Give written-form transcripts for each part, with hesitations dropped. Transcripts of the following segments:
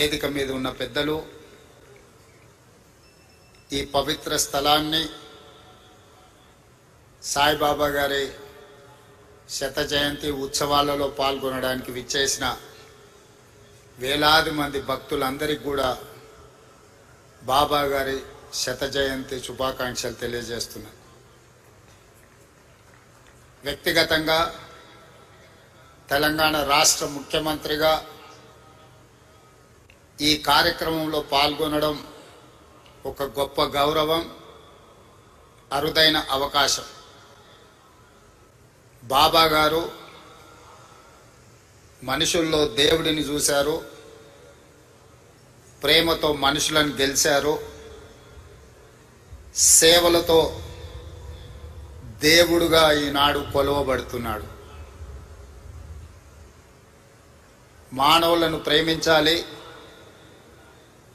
వేదిక మీద ఉన్న పెద్దలు, ఈ పవిత్ర స్థలాన్ని సాయిబాబా గారి శత జయంతి ఉత్సవాలలో పాల్గొనడానికి విచ్చేసిన వేలాది మంది భక్తులందరికీ కూడా బాబా గారి శత జయంతి శుభాకాంక్షలు తెలియజేస్తున్నాను. వ్యక్తిగతంగా తెలంగాణ రాష్ట్ర ముఖ్యమంత్రిగా ఈ కార్యక్రమంలో పాల్గొనడం ఒక గొప్ప గౌరవం, అరుదైన అవకాశం. బాబా గారు మనుషుల్లో దేవుడిని చూశారు, ప్రేమతో మనుషులను గెలిచారు, సేవలతో దేవుడుగా ఈనాడు కొలవబడుతున్నాడు. మానవులను ప్రేమించాలి,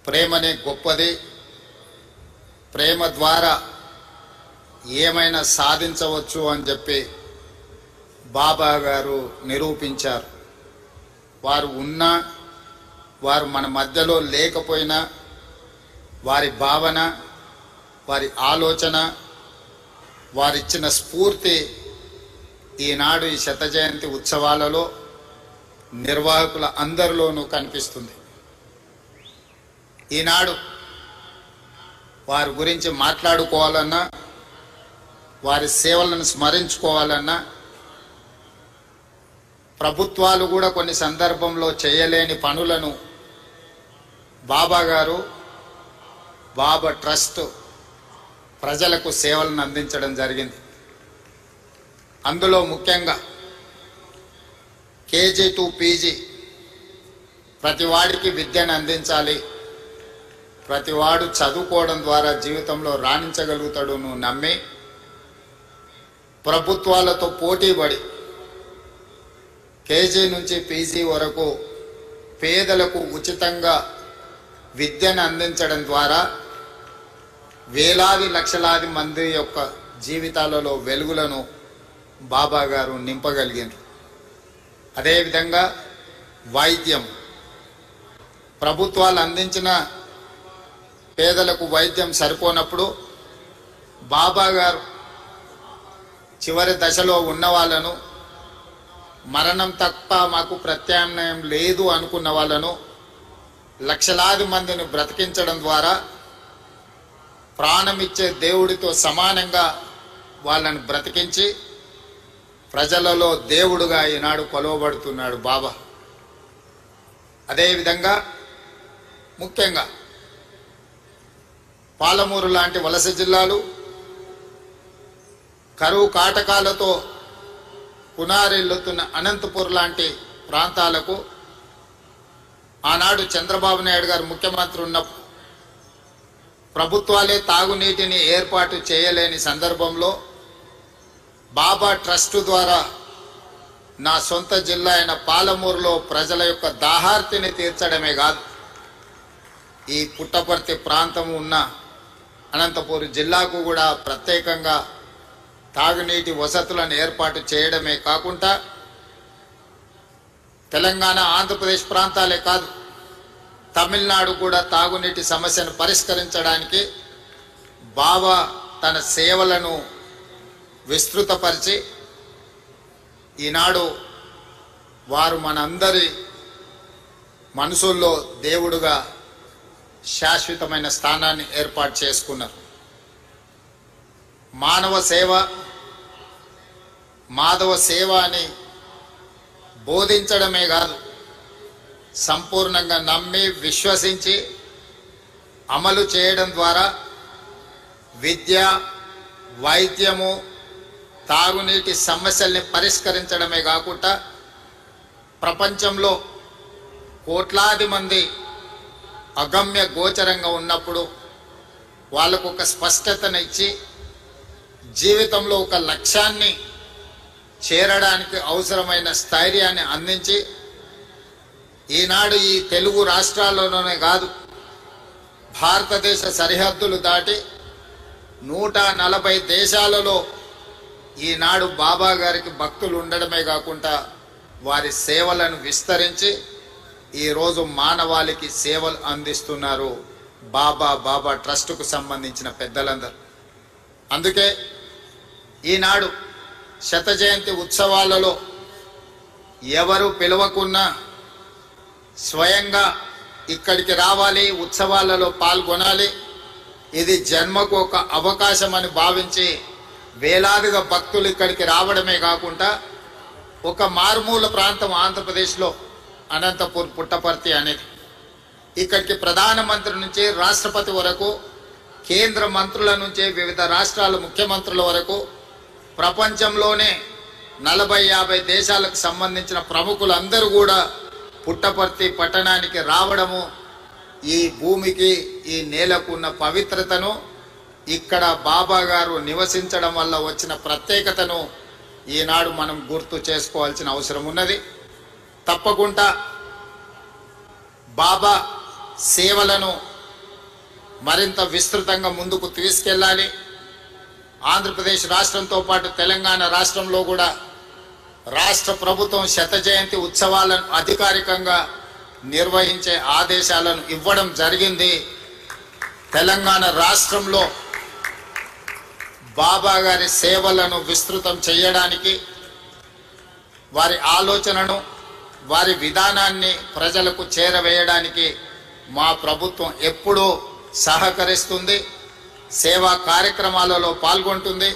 ప్రేమనే గొప్పది, ప్రేమ ద్వారా ఏమైనా సాధించవచ్చు అని చెప్పి బాబా గారు నిరూపించారు. వారు ఉన్నా, వారు మన మధ్యలో లేకపోయినా, వారి భావన, వారి ఆలోచన, వారిచ్చిన స్ఫూర్తి ఈనాడు ఈ శత జయంతి ఉత్సవాలలో నిర్వాహకుల అందరిలోనూ కనిపిస్తుంది. ఈనాడు వారి గురించి మాట్లాడుకోవాలన్నా, వారి సేవలను స్మరించుకోవాలన్నా, ప్రభుత్వాలు కూడా కొన్ని సందర్భంలో చేయలేని పనులను బాబా గారు, బాబా ట్రస్ట్ ప్రజలకు సేవలను అందించడం జరిగింది. అందులో ముఖ్యంగా కేజీ టు పీజీ ప్రతి వాడికి విద్యను అందించాలి, ప్రతివాడు చదువుకోవడం ద్వారా జీవితంలో రాణించగలుగుతాడు నువ్వు నమ్మి ప్రభుత్వాలతో పోటీపడి కేజీ నుంచి పీజీ వరకు పేదలకు ఉచితంగా విద్యను అందించడం ద్వారా వేలాది లక్షలాది మంది యొక్క జీవితాలలో వెలుగులను బాబా గారు నింపగలిగారు. అదేవిధంగా వైద్యం, ప్రభుత్వాలు అందించిన పేదలకు వైద్యం సరిపోనప్పుడు బాబా గారు చివరి దశలో ఉన్న వాళ్ళను, మరణం తప్ప మాకు ప్రత్యామ్నాయం లేదు అనుకున్న వాళ్ళను లక్షలాది మందిని బ్రతికించడం ద్వారా ప్రాణమిచ్చే దేవుడితో సమానంగా వాళ్ళను బ్రతికించి ప్రజలలో దేవుడుగా ఈనాడు కొలవబడుతున్నాడు బాబా. అదేవిధంగా ముఖ్యంగా పాలమూరు లాంటి వలస జిల్లాలు కరువు కాటకాలతో పునారెల్లుతున్న అనంతపూర్ లాంటి ప్రాంతాలకు ఆనాడు చంద్రబాబు నాయుడు గారు ముఖ్యమంత్రి ఉన్నప్పుడు ప్రభుత్వాలే తాగునీటిని ఏర్పాటు చేయలేని సందర్భంలో బాబా ట్రస్ట్ ద్వారా నా సొంత జిల్లా అయిన పాలమూరులో ప్రజల యొక్క దాహార్తిని తీర్చడమే కాదు, ఈ పుట్టపర్తి ప్రాంతం ఉన్న అనంతపూర్ జిల్లాకు కూడా ప్రత్యేకంగా తాగునీటి వసతులను ఏర్పాటు చేయడమే కాకుండా తెలంగాణ, ఆంధ్రప్రదేశ్ ప్రాంతాలే కాదు, తమిళనాడు కూడా తాగునీటి సమస్యను పరిష్కరించడానికి బాబా తన సేవలను విస్తృతపరిచి ఈనాడు వారు మనందరి మనసుల్లో దేవుడుగా శాశ్వతమైన స్థానాన్ని ఏర్పాటు చేసుకున్నారు. మానవ సేవ, మాధవ సేవ అని బోధించడమే కాదు, సంపూర్ణంగా నమ్మి విశ్వసించి అమలు చేయడం ద్వారా విద్య, వైద్యము, తాగునీటి సమస్యల్ని పరిష్కరించడమే కాకుండా ప్రపంచంలో కోట్లాది మంది అగమ్య గోచరంగా ఉన్నప్పుడు వాళ్ళకు ఒక స్పష్టతను ఇచ్చి జీవితంలో ఒక లక్ష్యాన్ని చేరడానికి అవసరమైన స్థైర్యాన్ని అందించి ఈనాడు ఈ తెలుగు రాష్ట్రాల్లోనే కాదు, భారతదేశ సరిహద్దులు దాటి 140 దేశాలలో ఈనాడు బాబా గారికి భక్తులు ఉండడమే కాకుండా వారి సేవలను విస్తరించి ఈరోజు మానవాళికి సేవలు అందిస్తున్నారు బాబా ట్రస్టుకు సంబంధించిన పెద్దలందరూ. అందుకే ఈనాడు శత జయంతి ఉత్సవాలలో ఎవరు పిలవకున్నా స్వయంగా ఇక్కడికి రావాలి, ఉత్సవాలలో పాల్గొనాలి. ఇది జన్మకు ఒక అవకాశం అని భావించి వేలాదిగా భక్తులు ఇక్కడికి రావడమే కాకుండా ఒక మారుమూల ప్రాంతం ఆంధ్రప్రదేశ్లో అనంతపూర్ పుట్టపర్తి అనేది, ఇక్కడికి ప్రధానమంత్రి నుంచి రాష్ట్రపతి వరకు, కేంద్ర మంత్రుల నుంచి వివిధ రాష్ట్రాల ముఖ్యమంత్రుల వరకు, ప్రపంచంలోనే 40-50 దేశాలకు సంబంధించిన ప్రముఖులందరూ కూడా పుట్టపర్తి పట్టణానికి రావడము ఈ భూమికి, ఈ నేలకు ఉన్న పవిత్రతను, ఇక్కడ బాబా గారు నివసించడం వల్ల వచ్చిన ప్రత్యేకతను ఈనాడు మనం గుర్తు చేసుకోవాల్సిన అవసరం ఉన్నది. తప్పకుండా బాబా సేవలను మరింత విస్తృతంగా ముందుకు తీసుకెళ్ళాలి. ఆంధ్రప్రదేశ్ రాష్ట్రంతో పాటు తెలంగాణ రాష్ట్రంలో కూడా రాష్ట్ర ప్రభుత్వం శత జయంతి ఉత్సవాలను అధికారికంగా నిర్వహించే ఆదేశాలను ఇవ్వడం జరిగింది. తెలంగాణ రాష్ట్రంలో బాబా గారి సేవలను విస్తృతం చేయడానికి, వారి ఆలోచనను, వారి విధానాన్ని ప్రజలకు చేరవేయడానికి మా ప్రభుత్వం ఎప్పుడూ సహకరిస్తుంది, సేవా కార్యక్రమాలలో పాల్గొంటుంది.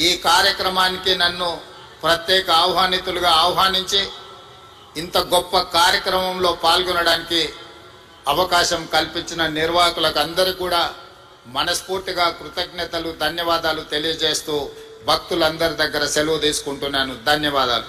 ఈ కార్యక్రమానికి నన్ను ప్రత్యేక ఆహ్వానితులుగా ఆహ్వానించి ఇంత గొప్ప కార్యక్రమంలో పాల్గొనడానికి అవకాశం కల్పించిన నిర్వాహకులకు అందరికీ కూడా మనస్ఫూర్తిగా కృతజ్ఞతలు, ధన్యవాదాలు తెలియజేస్తూ భక్తులందరి దగ్గర సెలవు తీసుకుంటున్నాను. ధన్యవాదాలు.